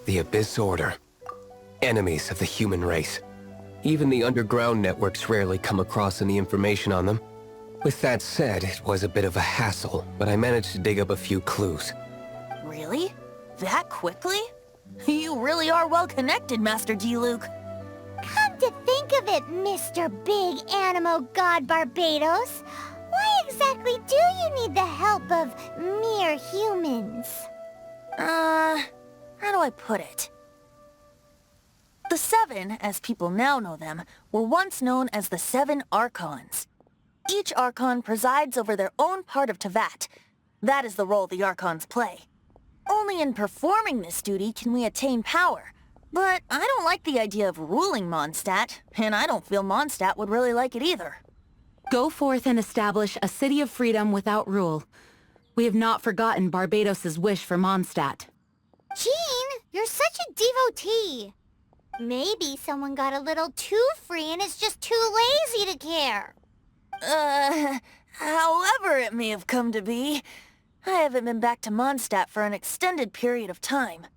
The Abyss Order. Enemies of the human race. Even the underground networks rarely come across any information on them. With that said, it was a bit of a hassle, but I managed to dig up a few clues. Really? That quickly? You really are well connected, Master D-Luke. Come to think of it, Mr. Big Animo God Barbados, why exactly do you need the help of mere humans? How do I put it? The Seven, as people now know them, were once known as the Seven Archons. Each Archon presides over their own part of Teyvat. That is the role the Archons play. Only in performing this duty can we attain power. But I don't like the idea of ruling Mondstadt, and I don't feel Mondstadt would really like it either. Go forth and establish a city of freedom without rule. We have not forgotten Barbados's wish for Mondstadt. Jean, you're such a devotee. Maybe someone got a little too free and is just too lazy to care. However it may have come to be, I haven't been back to Mondstadt for an extended period of time.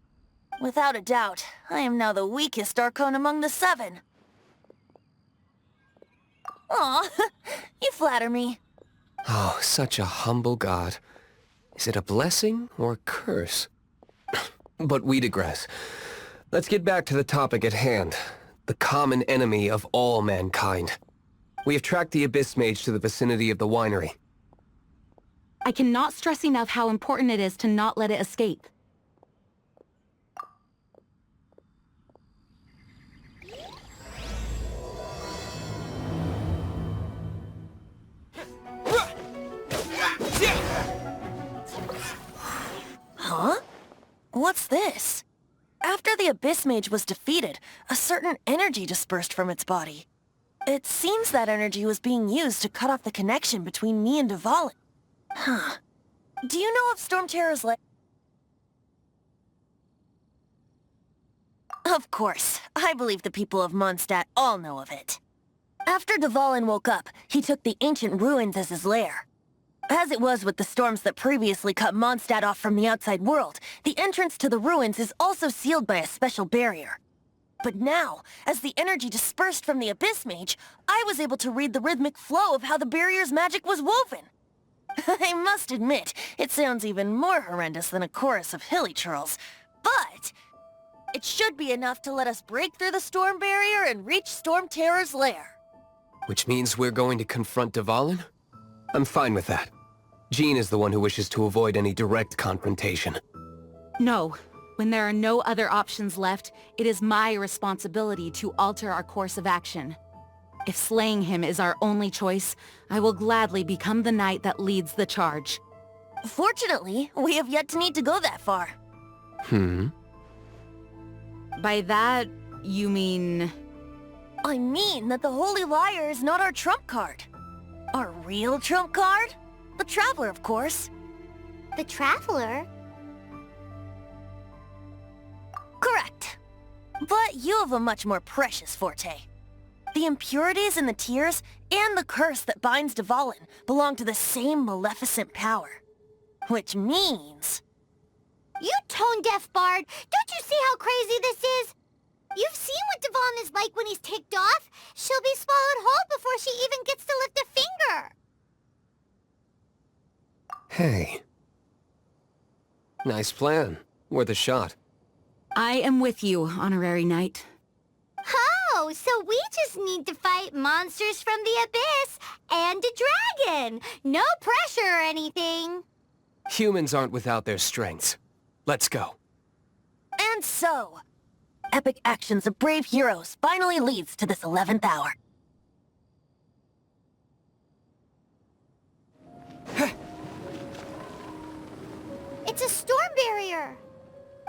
Without a doubt, I am now the weakest Archon among the Seven. Aw, you flatter me. Oh, such a humble god. Is it a blessing or a curse? But we digress. Let's get back to the topic at hand. The common enemy of all mankind. We have tracked the Abyss Mage to the vicinity of the winery. I cannot stress enough how important it is to not let it escape. Huh? What's this? After the Abyss Mage was defeated, a certain energy dispersed from its body. It seems that energy was being used to cut off the connection between me and Dvalin. Huh. Do you know of Storm Terror's lair? Of course. I believe the people of Mondstadt all know of it. After Dvalin woke up, he took the ancient ruins as his lair. As it was with the storms that previously cut Mondstadt off from the outside world, the entrance to the ruins is also sealed by a special barrier. But now, as the energy dispersed from the Abyss Mage, I was able to read the rhythmic flow of how the barrier's magic was woven. I must admit, it sounds even more horrendous than a chorus of hilly churls, but it should be enough to let us break through the storm barrier and reach Storm Terror's lair. Which means we're going to confront Dvalin? I'm fine with that. Jean is the one who wishes to avoid any direct confrontation. No. When there are no other options left, it is my responsibility to alter our course of action. If slaying him is our only choice, I will gladly become the knight that leads the charge. Fortunately, we have yet to need to go that far. By that, you mean... I mean that the Holy Liar is not our trump card. Our real trump card? The Traveler, of course. The Traveler? Correct. But you have a much more precious forte. The impurities in the tears and the curse that binds Dvalin belong to the same maleficent power. Which means... You tone-deaf bard! Don't you see how crazy this is? You've seen what Dvalin is like when he's ticked off. She'll be swallowed whole before she even gets to lift a finger. Hey. Nice plan. Worth a shot. I am with you, Honorary Knight. Oh, so we just need to fight monsters from the Abyss and a dragon. No pressure or anything. Humans aren't without their strengths. Let's go. And so, epic actions of brave heroes finally leads to this 11th hour. It's a storm barrier.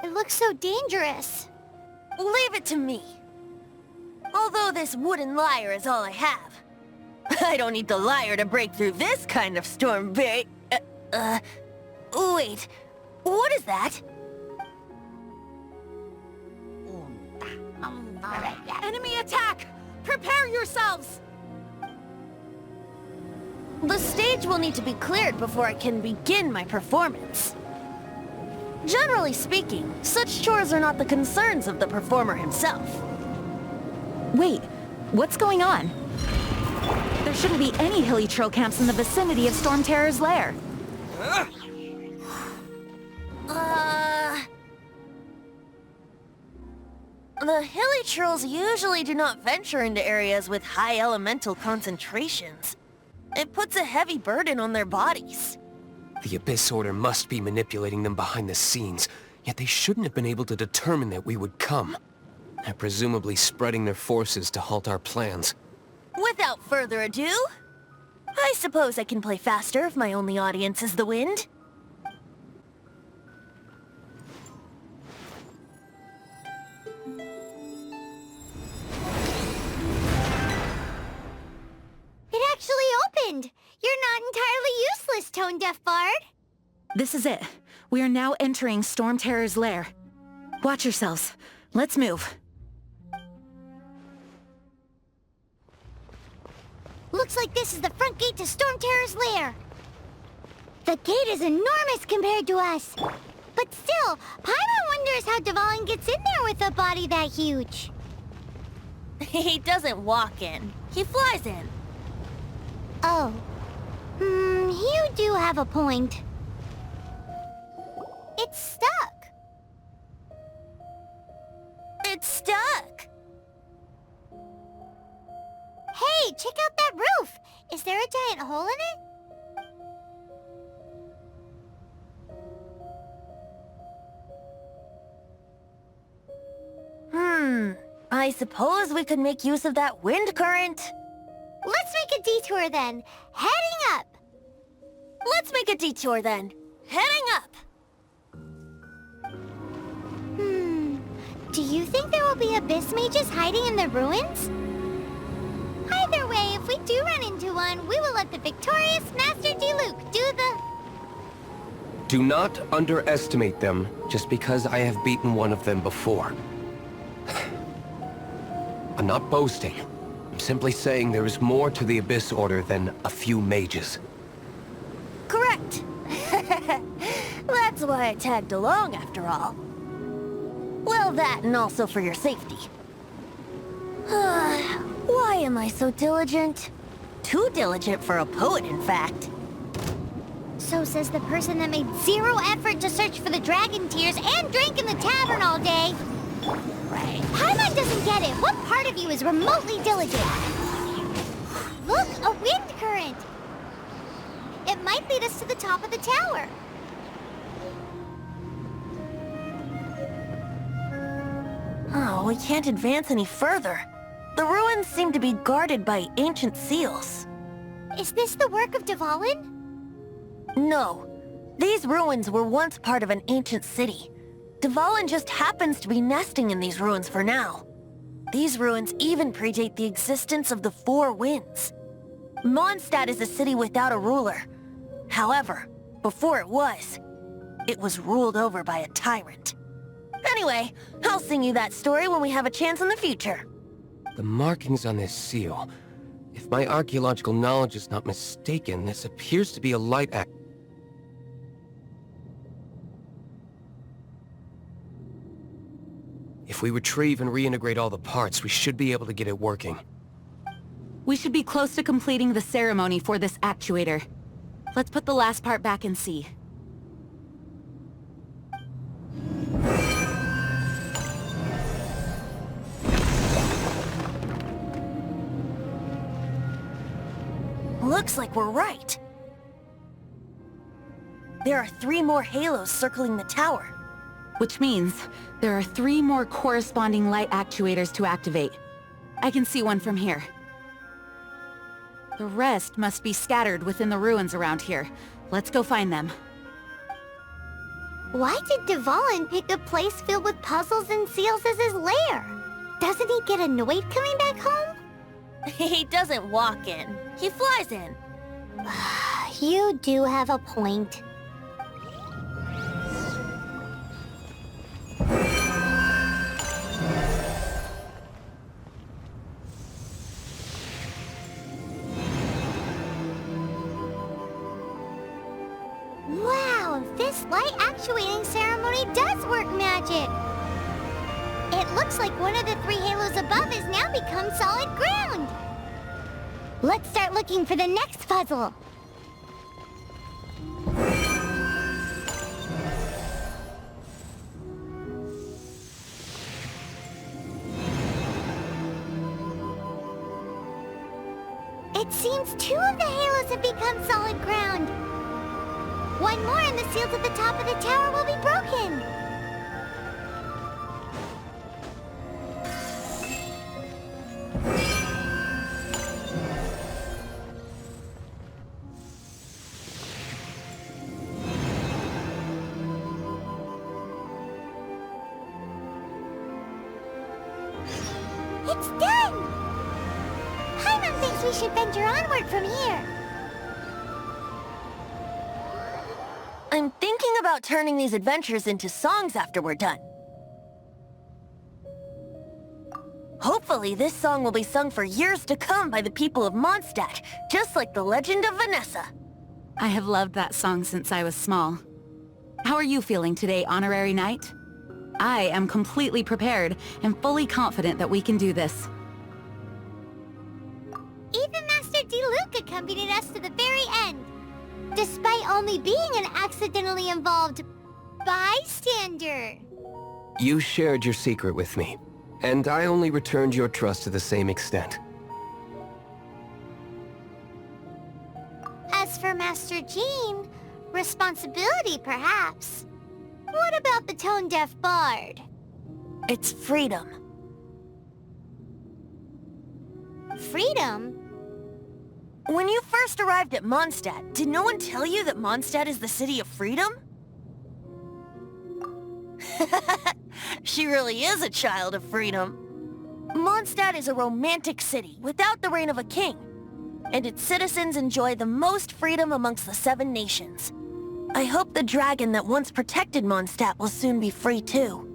It looks so dangerous. Leave it to me. Although this wooden lyre is all I have. I don't need the lyre to break through this kind of storm barrier. Wait. What is that? Enemy attack! Prepare yourselves! The stage will need to be cleared before I can begin my performance. Generally speaking, such chores are not the concerns of the performer himself. Wait, what's going on? There shouldn't be any hilly trail camps in the vicinity of Storm Terror's lair. The hilly trolls usually do not venture into areas with high elemental concentrations. It puts a heavy burden on their bodies. The Abyss Order must be manipulating them behind the scenes, yet they shouldn't have been able to determine that we would come. They're presumably spreading their forces to halt our plans. Without further ado, I suppose I can play faster if my only audience is the wind. It actually opened! You're not entirely useless, Tone-Deaf Bard. This is it. We are now entering Storm Terror's lair. Watch yourselves. Let's move. Looks like this is the front gate to Storm Terror's lair. The gate is enormous compared to us. But still, Paimon wonders how Dvalin gets in there with a body that huge. He doesn't walk in. He flies in. Oh. You do have a point. It's stuck. It's stuck. Hey, check out that roof! Is there a giant hole in it? I suppose we could make use of that wind current. Let's make a detour then. Heading up! Let's make a detour then. Heading up. Do you think there will be abyss mages hiding in the ruins? Either way, if we do run into one, we will let the victorious Master D-Luke do the... Do not underestimate them just because I have beaten one of them before. I'm not boasting. I'm simply saying there is more to the Abyss Order than a few mages. Correct. That's why I tagged along, after all. Well, that and also for your safety. Why am I so diligent? Too diligent for a poet, in fact. So says the person that made zero effort to search for the dragon tears and drank in the tavern all day. Right. Paimon doesn't get it. What part of you is remotely diligent? Look, a wind current. It might lead us to the top of the tower. Oh, we can't advance any further. The ruins seem to be guarded by ancient seals. Is this the work of Dvalin? No. These ruins were once part of an ancient city. Dvalin just happens to be nesting in these ruins for now. These ruins even predate the existence of the Four Winds. Mondstadt is a city without a ruler. However, before it was ruled over by a tyrant. Anyway, I'll sing you that story when we have a chance in the future. The markings on this seal. If my archaeological knowledge is not mistaken, this appears to be a light act. If we retrieve and reintegrate all the parts, we should be able to get it working. We should be close to completing the ceremony for this actuator. Let's put the last part back and see. Looks like we're right. There are 3 more halos circling the tower. Which means there are 3 more corresponding light actuators to activate. I can see one from here. The rest must be scattered within the ruins around here. Let's go find them. Why did Dvalin pick a place filled with puzzles and seals as his lair? Doesn't he get annoyed coming back home? He doesn't walk in. He flies in. You do have a point. Wow, this light actuating ceremony work magic. It looks like one of the 3 halos above has now become solid ground. Let's start looking for the next puzzle. It seems 2 of the halos have become solid ground. One more and the seals at the top of the tower will be broken. It's done! Paimon thinks we should venture onward from here. I'm thinking about turning these adventures into songs after we're done. Hopefully, this song will be sung for years to come by the people of Mondstadt, just like the legend of Vanessa. I have loved that song since I was small. How are you feeling today, Honorary Knight? I am completely prepared and fully confident that we can do this. Even Master Diluc accompanied us to the very end, despite only being an accidentally involved bystander. You shared your secret with me, and I only returned your trust to the same extent. As for Master Jean, responsibility perhaps. What about the tone-deaf bard? It's freedom. Freedom? When you first arrived at Mondstadt, did no one tell you that Mondstadt is the city of freedom? She really is a child of freedom. Mondstadt is a romantic city without the reign of a king, and its citizens enjoy the most freedom amongst the 7 nations. I hope the dragon that once protected Mondstadt will soon be free too.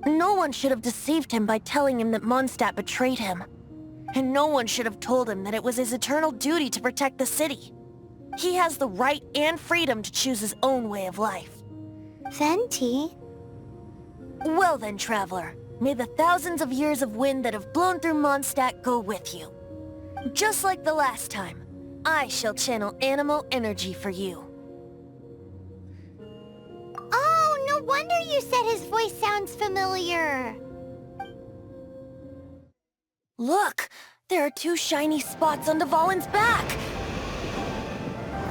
No one should have deceived him by telling him that Mondstadt betrayed him. And no one should have told him that it was his eternal duty to protect the city. He has the right and freedom to choose his own way of life. Venti? Well then, traveler, may the thousands of years of wind that have blown through Mondstadt go with you. Just like the last time, I shall channel animal energy for you. Oh, no wonder you said his voice sounds familiar. Look! There are 2 shiny spots on Dvalin's back!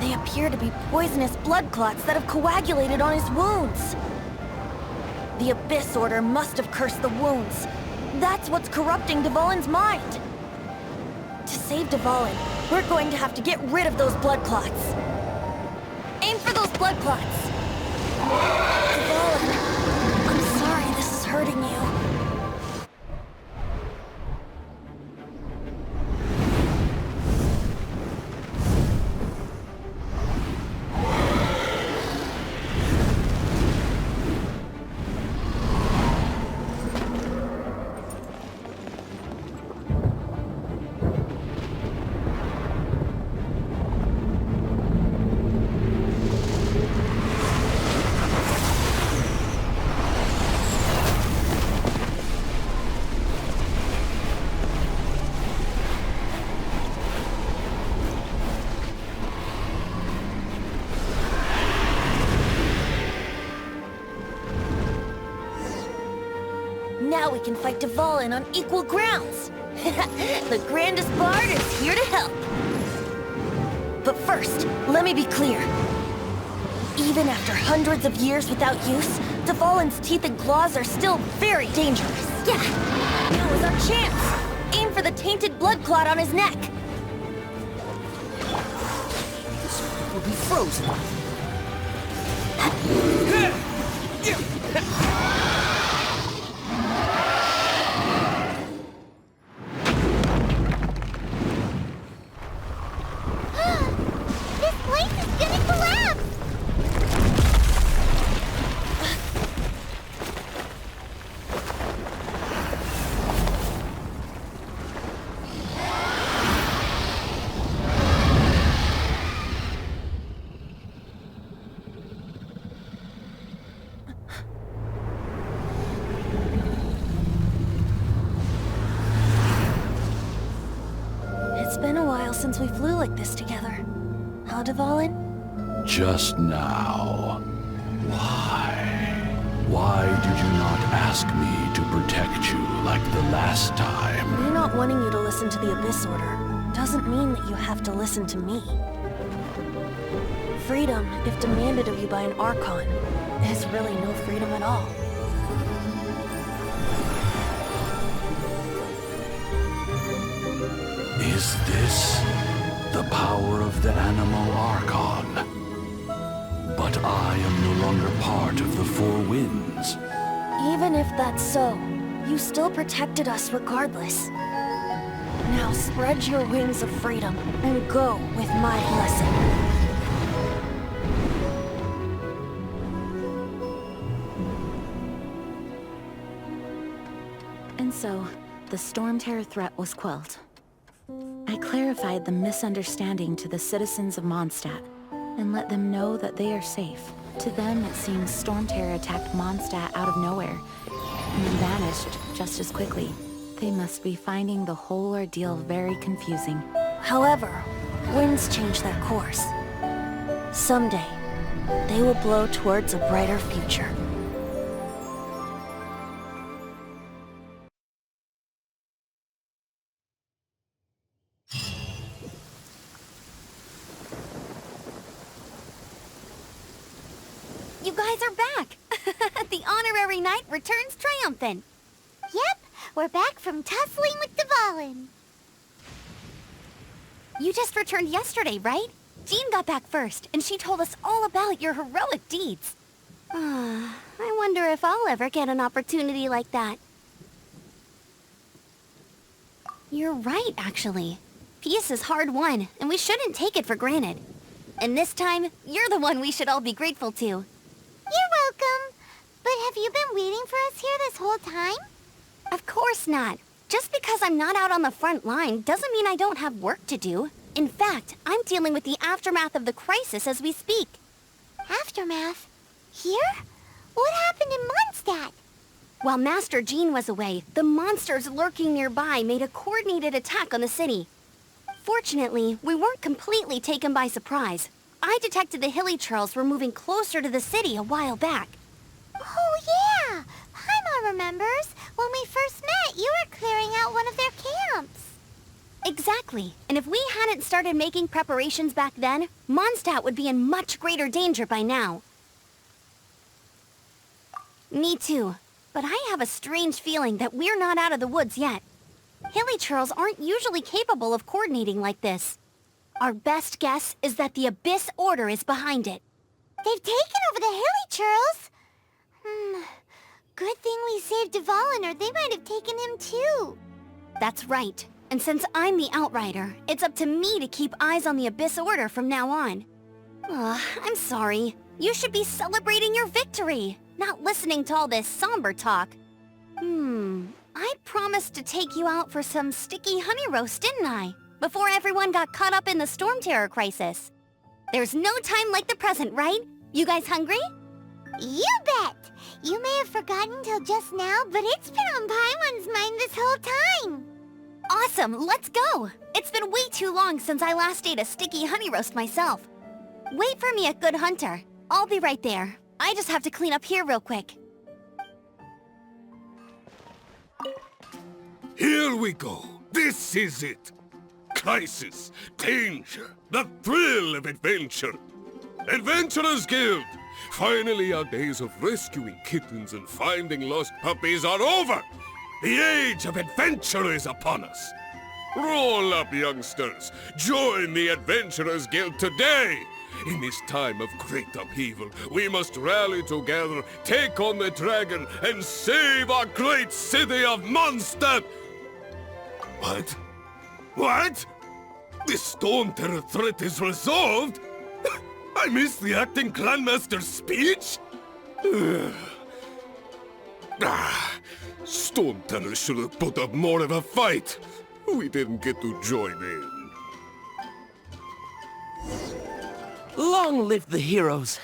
They appear to be poisonous blood clots that have coagulated on his wounds. The Abyss Order must have cursed the wounds. That's what's corrupting Dvalin's mind. To save Dvalin, we're going to have to get rid of those blood clots. Aim for those blood clots! Dvalin, I'm sorry this is hurting you. Now we can fight Dvalin on equal grounds. The grandest bard is here to help. But first, let me be clear. Even after hundreds of years without use, Dvalin's teeth and claws are still very dangerous. Yeah, now is our chance. Aim for the tainted blood clot on his neck. This will be frozen. This place is gonna collapse! since we flew like this together. Huh, Dvalin? Just now. Why? Why did you not ask me to protect you like the last time? Me not wanting you to listen to the Abyss Order doesn't mean that you have to listen to me. Freedom, if demanded of you by an Archon, is really no freedom at all. Is this the power of the Animal Archon? But I am no longer part of the Four Winds. Even if that's so, you still protected us regardless. Now spread your wings of freedom and go with my blessing. And so, the Storm Terror threat was quelled. I clarified the misunderstanding to the citizens of Mondstadt, and let them know that they are safe. To them, it seems Storm Terror attacked Mondstadt out of nowhere, and then vanished just as quickly. They must be finding the whole ordeal very confusing. However, winds change their course. Someday, they will blow towards a brighter future. You guys are back! The honorary knight returns triumphant. Yep, we're back from tussling with Dvalin. You just returned yesterday, right? Jean got back first, and she told us all about your heroic deeds. I wonder if I'll ever get an opportunity like that. You're right, actually. Peace is hard won, and we shouldn't take it for granted. And this time, you're the one we should all be grateful to. You're welcome. But have you been waiting for us here this whole time? Of course not. Just because I'm not out on the front line doesn't mean I don't have work to do. In fact, I'm dealing with the aftermath of the crisis as we speak. Aftermath? Here? What happened in Mondstadt? While Master Jean was away, the monsters lurking nearby made a coordinated attack on the city. Fortunately, we weren't completely taken by surprise. I detected the Hilly Churls were moving closer to the city a while back. Oh yeah! Paimon remembers. When we first met, you were clearing out one of their camps. Exactly. And if we hadn't started making preparations back then, Mondstadt would be in much greater danger by now. Me too. But I have a strange feeling that we're not out of the woods yet. Hilly Churls aren't usually capable of coordinating like this. Our best guess is that the Abyss Order is behind it. They've taken over the Hilly Churls? Good thing we saved Dvalin, or they might have taken him too. That's right. And since I'm the Outrider, it's up to me to keep eyes on the Abyss Order from now on. I'm sorry. You should be celebrating your victory, not listening to all this somber talk. I promised to take you out for some sticky honey roast, didn't I? Before everyone got caught up in the Storm Terror crisis. There's no time like the present, right? You guys hungry? You bet! You may have forgotten till just now, but it's been on Paimon's mind this whole time. Awesome, let's go! It's been way too long since I last ate a sticky honey roast myself. Wait for me at Good Hunter. I'll be right there. I just have to clean up here real quick. Here we go. This is it. Crisis, danger, the thrill of adventure. Adventurers Guild! Finally, our days of rescuing kittens and finding lost puppies are over! The age of adventure is upon us! Roll up, youngsters! Join the Adventurers Guild today! In this time of great upheaval, we must rally together, take on the dragon, and save our great city of Mondstadt! What? What? The Storm Terror threat is resolved? I missed the acting clanmaster's speech? Storm Terror should have put up more of a fight. We didn't get to join in. Long live the heroes.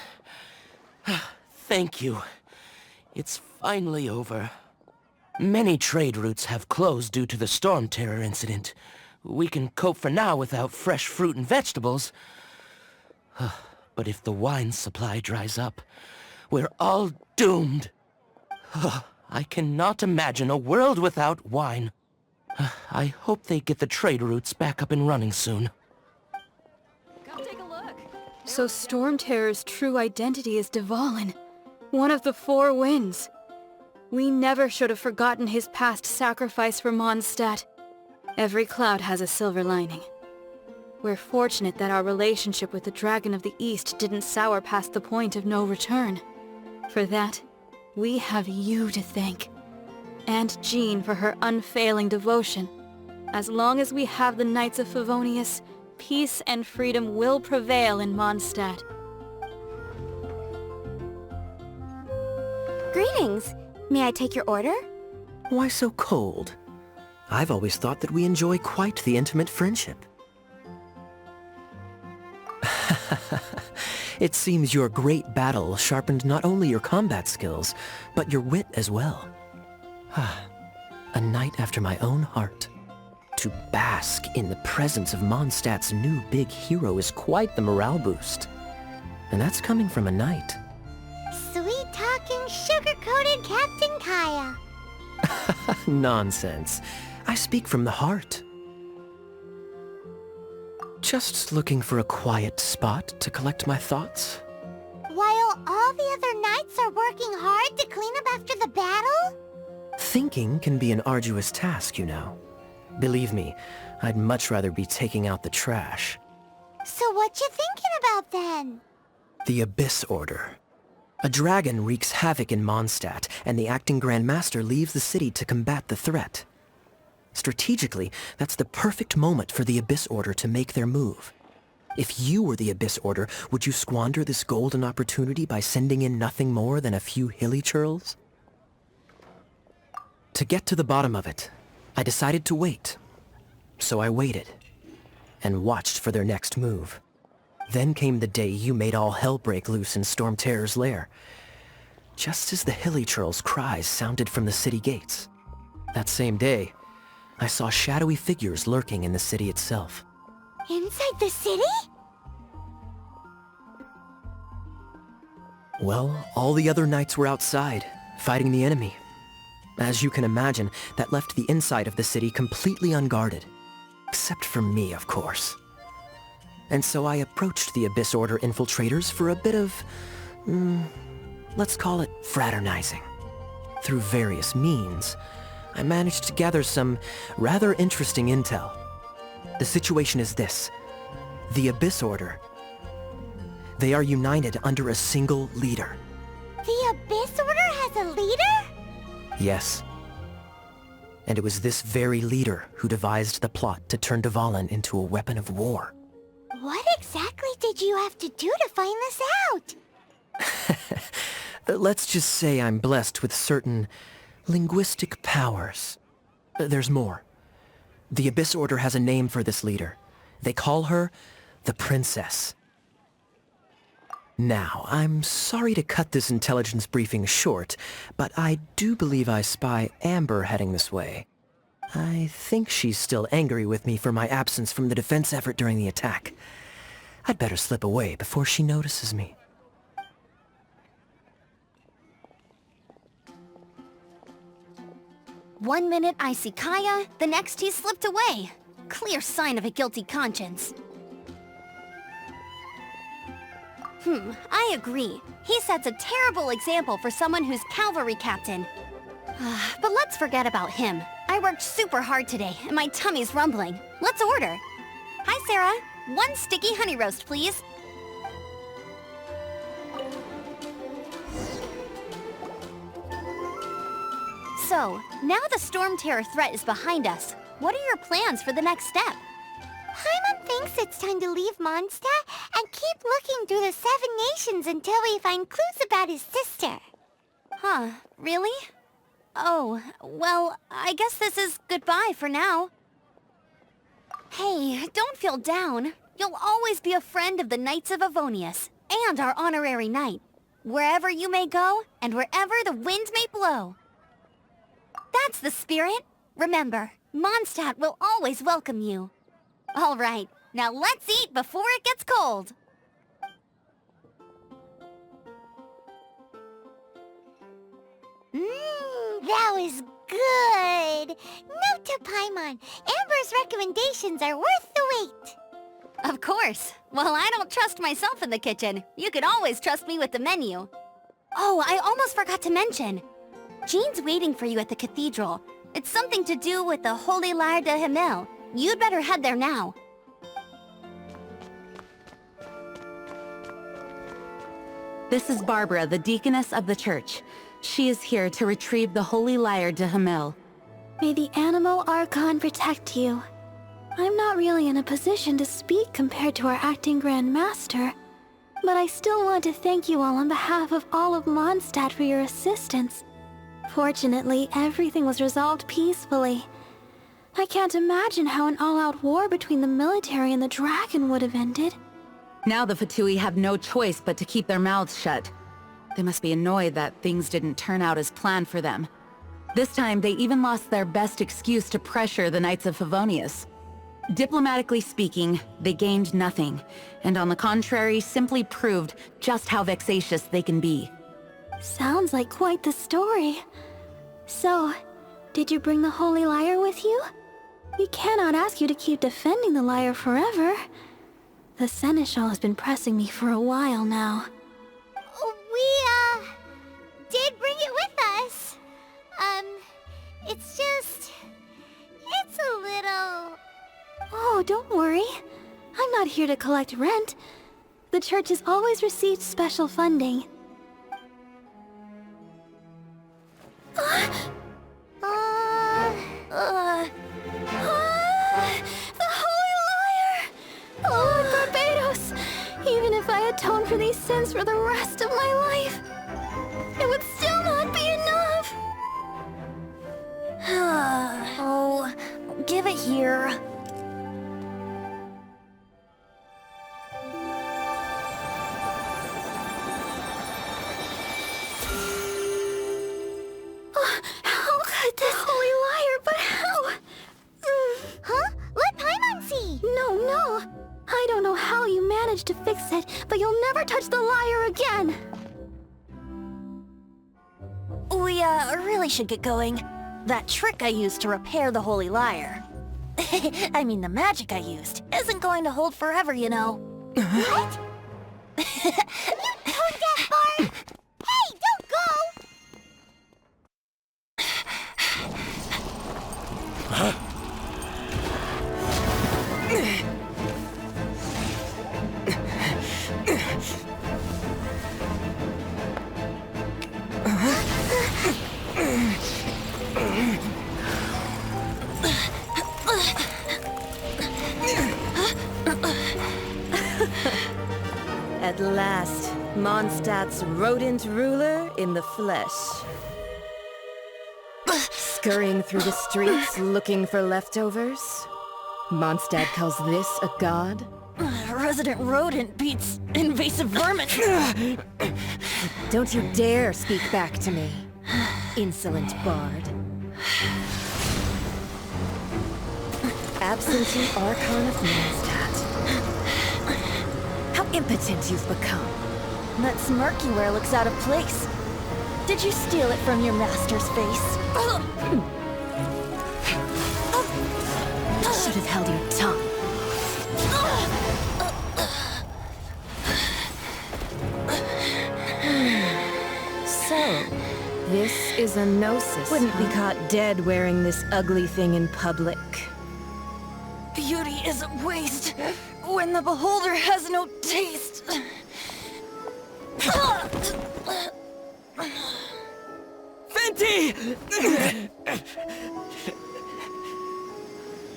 Thank you. It's finally over. Many trade routes have closed due to the Storm Terror incident. we can cope for now without fresh fruit and vegetables. But if the wine supply dries up, we're all doomed. I cannot imagine a world without wine. I hope they get the trade routes back up and running soon. Come take a look. So Storm Terror's true identity is Dvalin, one of the Four Winds. We never should have forgotten his past sacrifice for Mondstadt. Every cloud has a silver lining. We're fortunate that our relationship with the Dragon of the East didn't sour past the point of no return. For that, we have you to thank. And Jean for her unfailing devotion. As long as we have the Knights of Favonius, peace and freedom will prevail in Mondstadt. Greetings. May I take your order? Why so cold? I've always thought that we enjoy quite the intimate friendship. It seems your great battle sharpened not only your combat skills, but your wit as well. A knight after my own heart. To bask in the presence of Mondstadt's new big hero is quite the morale boost. And that's coming from a knight. Sweet-talking, sugar-coated Captain Kaya. Nonsense. I speak from the heart. Just looking for a quiet spot to collect my thoughts. While all the other knights are working hard to clean up after the battle? Thinking can be an arduous task, you know. Believe me, I'd much rather be taking out the trash. So what you thinking about then? The Abyss Order. A dragon wreaks havoc in Mondstadt, and the acting Grand Master leaves the city to combat the threat. Strategically, that's the perfect moment for the Abyss Order to make their move. If you were the Abyss Order, would you squander this golden opportunity by sending in nothing more than a few hilly churls? To get to the bottom of it, I decided to wait. So I waited, and watched for their next move. Then came the day you made all hell break loose in Storm Terror's lair. Just as the hilly churls' cries sounded from the city gates. That same day, I saw shadowy figures lurking in the city itself. Inside the city? Well, all the other knights were outside, fighting the enemy. As you can imagine, that left the inside of the city completely unguarded. Except for me, of course. And so I approached the Abyss Order infiltrators for a bit of, let's call it fraternizing. Through various means, I managed to gather some rather interesting intel. The situation is this. The Abyss Order. They are united under a single leader. The Abyss Order has a leader? Yes. And it was this very leader who devised the plot to turn Dvalin into a weapon of war. What exactly did you have to do to find this out? Let's just say I'm blessed with certain linguistic powers. There's more. The Abyss Order has a name for this leader. They call her the Princess. Now, I'm sorry to cut this intelligence briefing short, but I do believe I spy Amber heading this way. I think she's still angry with me for my absence from the defense effort during the attack. I'd better slip away before she notices me. One minute I see Kaya, the next he's slipped away. Clear sign of a guilty conscience. I agree. He sets a terrible example for someone who's cavalry captain. But let's forget about him. I worked super hard today, and my tummy's rumbling. Let's order. Hi, Sarah. 1 sticky honey roast, please. So, now the Storm Terror threat is behind us. What are your plans for the next step? Paimon thinks it's time to leave Mondstadt and keep looking through the 7 nations until we find clues about his sister. Huh, really? Oh, well, I guess this is goodbye for now. Hey, don't feel down. You'll always be a friend of the Knights of Favonius, and our honorary knight. Wherever you may go, and wherever the wind may blow. That's the spirit. Remember, Mondstadt will always welcome you. All right, now let's eat before it gets cold. That was good. Note to Paimon, Amber's recommendations are worth the wait. Of course. Well, I don't trust myself in the kitchen. You can always trust me with the menu. Oh, I almost forgot to mention. Jean's waiting for you at the cathedral. It's something to do with the Holy Lyre de Himmel. You'd better head there now. This is Barbara, the deaconess of the church. She is here to retrieve the Holy Lyre de Himmel. May the animal Archon protect you. I'm not really in a position to speak compared to our acting Grand Master, but I still want to thank you all on behalf of all of Mondstadt for your assistance. Fortunately, everything was resolved peacefully. I can't imagine how an all-out war between the military and the dragon would have ended. Now the Fatui have no choice but to keep their mouths shut. They must be annoyed that things didn't turn out as planned for them. This time, they even lost their best excuse to pressure the Knights of Favonius. Diplomatically speaking, they gained nothing, and on the contrary, simply proved just how vexatious they can be. Sounds like quite the story. So, did you bring the Holy Lyre with you? We cannot ask you to keep defending the lyre forever. The Seneschal has been pressing me for a while now. We, did bring it with us. It's a little... Oh, don't worry. I'm not here to collect rent. The church has always received special funding. The Holy Lyre! Lord Barbados! Even if I atone for these sins for the rest of my life, it would still not be enough! Oh, give it here. How could this Holy Lyre, but how? Huh? Let Paimon see! No. I don't know how you managed to fix it, but you'll never touch the lyre again! We, really should get going. That trick I used to repair the Holy Lyre. I mean, the magic I used isn't going to hold forever, you know. What? You tone-deaf bard! Hey, don't go! At last, Mondstadt's rodent ruler in the flesh. Scurrying through the streets looking for leftovers? Mondstadt calls this a god? Resident rodent beats invasive vermin. Don't you dare speak back to me, insolent bard. Absentee Archon of Mondstadt. How impotent you've become. That smirk you wear looks out of place. Did you steal it from your master's face? You should have held your tongue. So, this is a gnosis. Wouldn't be caught dead wearing this ugly thing in public. Beauty is a waste when the beholder has no taste. Fenty!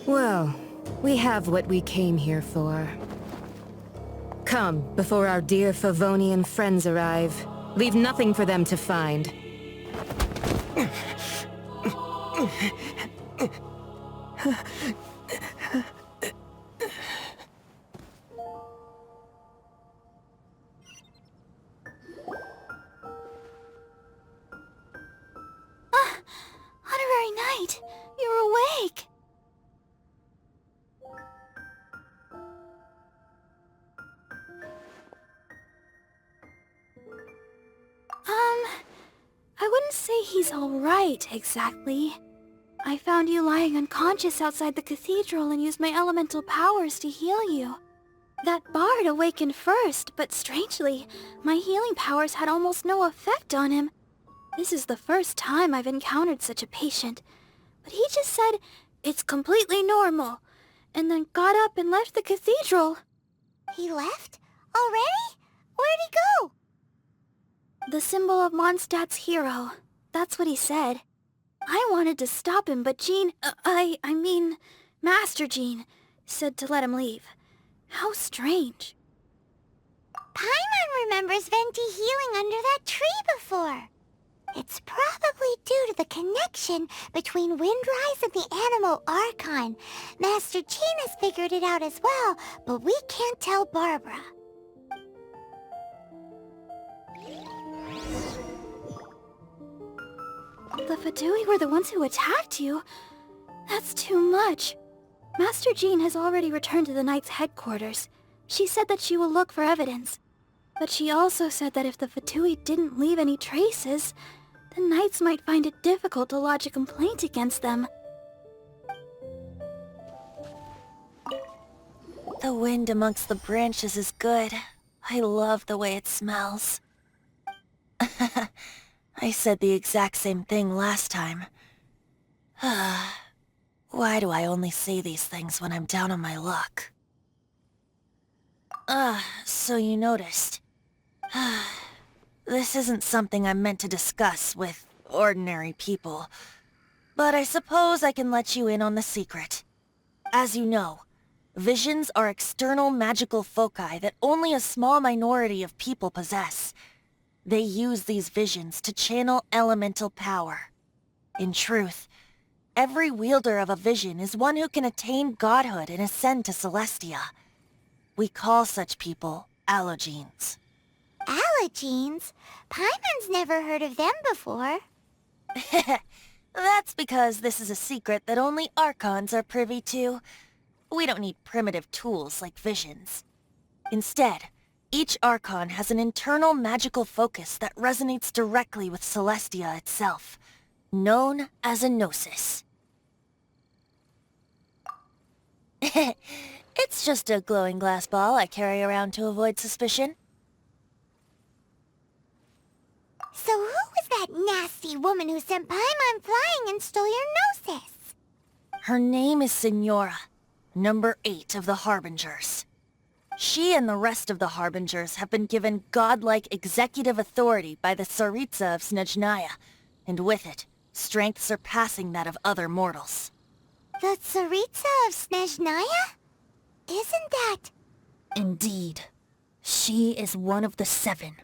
Well, we have what we came here for. Come, before our dear Favonian friends arrive. Leave nothing for them to find. Honorary Knight, you're awake! say he's alright, exactly. I found you lying unconscious outside the cathedral and used my elemental powers to heal you. That bard awakened first, but strangely, my healing powers had almost no effect on him. This is the first time I've encountered such a patient, but he just said, "It's completely normal," and then got up and left the cathedral. He left? Already? Where'd he go? The symbol of Mondstadt's hero. That's what he said. I wanted to stop him, but Jean, I mean, Master Jean, said to let him leave. How strange. Paimon remembers Venti healing under that tree before. It's probably due to the connection between Windrise and the animal Archon. Master Jean has figured it out as well, but we can't tell Barbara. The Fatui were the ones who attacked you? That's too much. Master Jean has already returned to the Knight's headquarters. She said that she will look for evidence. But she also said that if the Fatui didn't leave any traces, the Knights might find it difficult to lodge a complaint against them. The wind amongst the branches is good. I love the way it smells. I said the exact same thing last time. Why do I only say these things when I'm down on my luck? So you noticed. This isn't something I'm meant to discuss with ordinary people, but I suppose I can let you in on the secret. As you know, visions are external magical foci that only a small minority of people possess. They use these visions to channel elemental power. In truth, every wielder of a vision is one who can attain godhood and ascend to Celestia. We call such people allogenes. Allogenes? Paimon's never heard of them before. That's because this is a secret that only Archons are privy to. We don't need primitive tools like visions. Instead, each Archon has an internal magical focus that resonates directly with Celestia itself, known as a gnosis. It's just a glowing glass ball I carry around to avoid suspicion. So who was that nasty woman who sent Paimon flying and stole your gnosis? Her name is Signora, number 8 of the Harbingers. She and the rest of the Harbingers have been given godlike executive authority by the Tsaritsa of Snezhnaya, and with it, strength surpassing that of other mortals. The Tsaritsa of Snezhnaya? Isn't that... Indeed. She is one of the 7.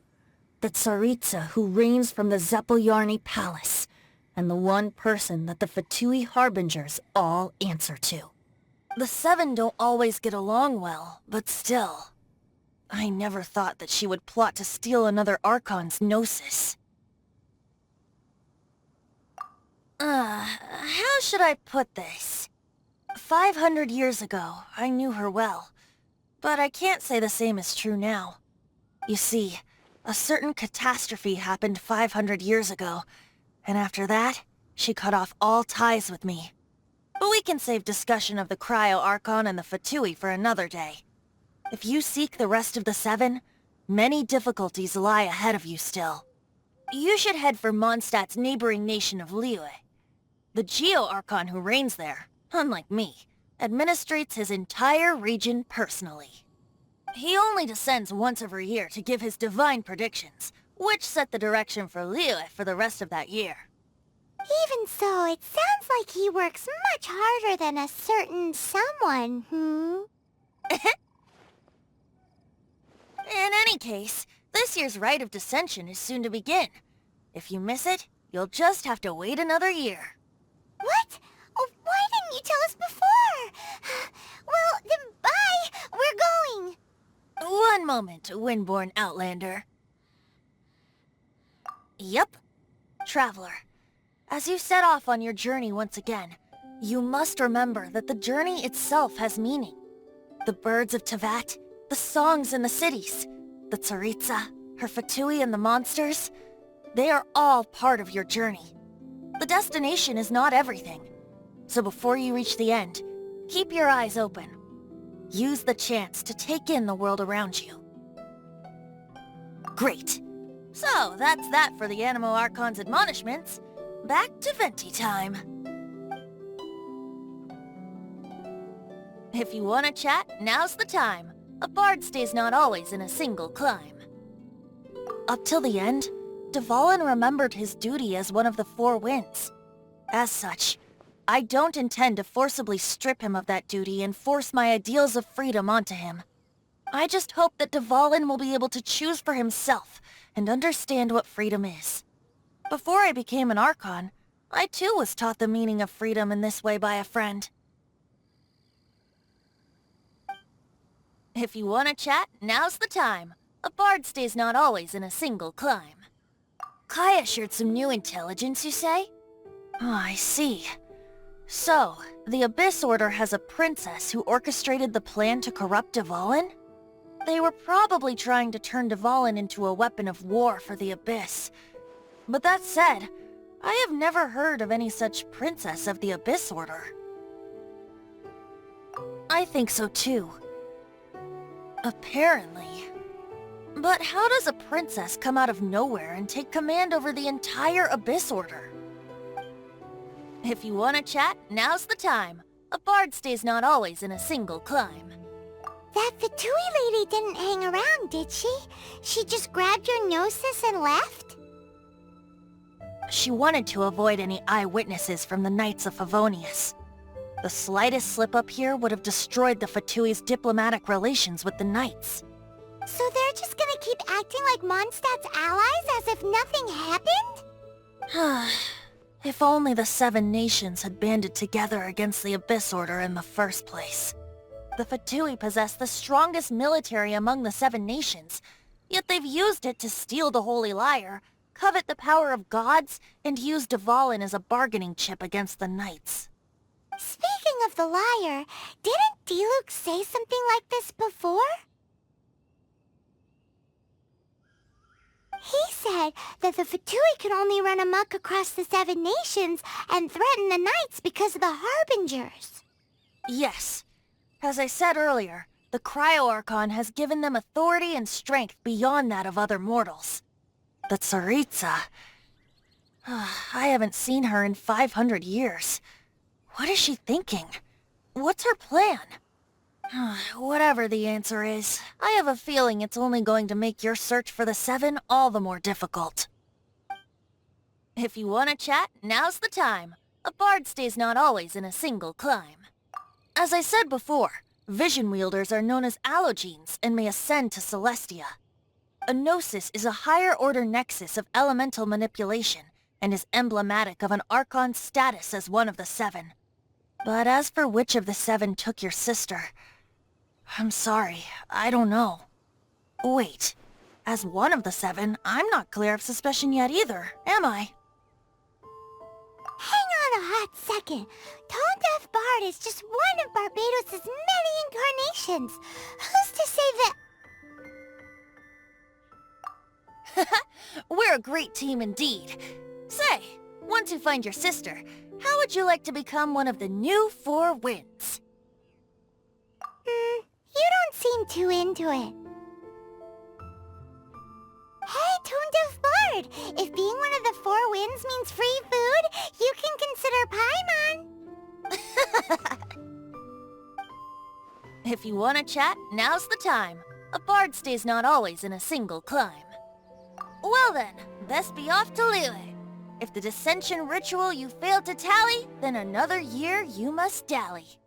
The Tsaritsa who reigns from the Zepolyarny Palace, and the one person that the Fatui Harbingers all answer to. The 7 don't always get along well, but still. I never thought that she would plot to steal another Archon's gnosis. How should I put this? 500 years ago, I knew her well, but I can't say the same is true now. You see, a certain catastrophe happened 500 years ago, and after that, she cut off all ties with me. But we can save discussion of the Cryo-Archon and the Fatui for another day. If you seek the rest of the 7, many difficulties lie ahead of you still. You should head for Mondstadt's neighboring nation of Liyue. The Geo-Archon who reigns there, unlike me, administrates his entire region personally. He only descends once every year to give his divine predictions, which set the direction for Liyue for the rest of that year. Even so, it sounds like he works much harder than a certain someone, In any case, this year's Rite of Descension is soon to begin. If you miss it, you'll just have to wait another year. What? Oh, why didn't you tell us before? Well, then bye! We're going! One moment, Windborn Outlander. Yep. Traveler, as you set off on your journey once again, you must remember that the journey itself has meaning. The birds of Tevat, the songs in the cities, the Tsaritsa, her Fatui and the monsters. They are all part of your journey. The destination is not everything. So before you reach the end, keep your eyes open. Use the chance to take in the world around you. Great. So, that's that for the Animo Archon's admonishments. Back to Venti time. If you want to chat, now's the time. A bard stays not always in a single climb. Up till the end, Dvalin remembered his duty as one of the Four Winds. As such, I don't intend to forcibly strip him of that duty and force my ideals of freedom onto him. I just hope that Dvalin will be able to choose for himself and understand what freedom is. Before I became an Archon, I too was taught the meaning of freedom in this way by a friend. If you want to chat, now's the time. A bard stays not always in a single climb. Kaya shared some new intelligence, you say? Oh, I see. So, the Abyss Order has a princess who orchestrated the plan to corrupt Dvalin? They were probably trying to turn Dvalin into a weapon of war for the Abyss. But that said, I have never heard of any such princess of the Abyss Order. I think so too. Apparently. But how does a princess come out of nowhere and take command over the entire Abyss Order? If you want to chat, now's the time. A bard stays not always in a single climb. That Fatui lady didn't hang around, did she? She just grabbed your gnosis and left? She wanted to avoid any eyewitnesses from the Knights of Favonius. The slightest slip-up here would have destroyed the Fatui's diplomatic relations with the Knights. So they're just gonna keep acting like Mondstadt's allies as if nothing happened? If only the Seven Nations had banded together against the Abyss Order in the first place. The Fatui possess the strongest military among the Seven Nations, yet they've used it to steal the Holy Lyre, covet the power of gods, and use Dvalin as a bargaining chip against the Knights. Speaking of the lyre, didn't Diluc say something like this before? He said that the Fatui could only run amok across the Seven Nations and threaten the Knights because of the Harbingers. Yes. As I said earlier, the Cryo-Archon has given them authority and strength beyond that of other mortals. The Tsaritsa... I haven't seen her in 500 years. What is she thinking? What's her plan? Whatever the answer is, I have a feeling it's only going to make your search for the Seven all the more difficult. If you want to chat, now's the time. A bard stays not always in a single climb. As I said before, vision wielders are known as allogenes and may ascend to Celestia. A gnosis is a higher-order nexus of elemental manipulation and is emblematic of an Archon's status as one of the Seven. But as for which of the Seven took your sister, I'm sorry, I don't know. Wait, as one of the Seven, I'm not clear of suspicion yet either, am I? Hang on a hot second. Tone Deaf Bard is just one of Barbados' many incarnations. Who's to say that... We're a great team indeed. Say, once you find your sister, how would you like to become one of the new Four Winds? You don't seem too into it. Hey, Tone Deaf Bard! If being one of the Four Winds means free food, you can consider Paimon. If you want to chat, now's the time. A bard stays not always in a single climb. Well then, best be off to Liyue. If the dissension ritual you failed to tally, then another year you must dally.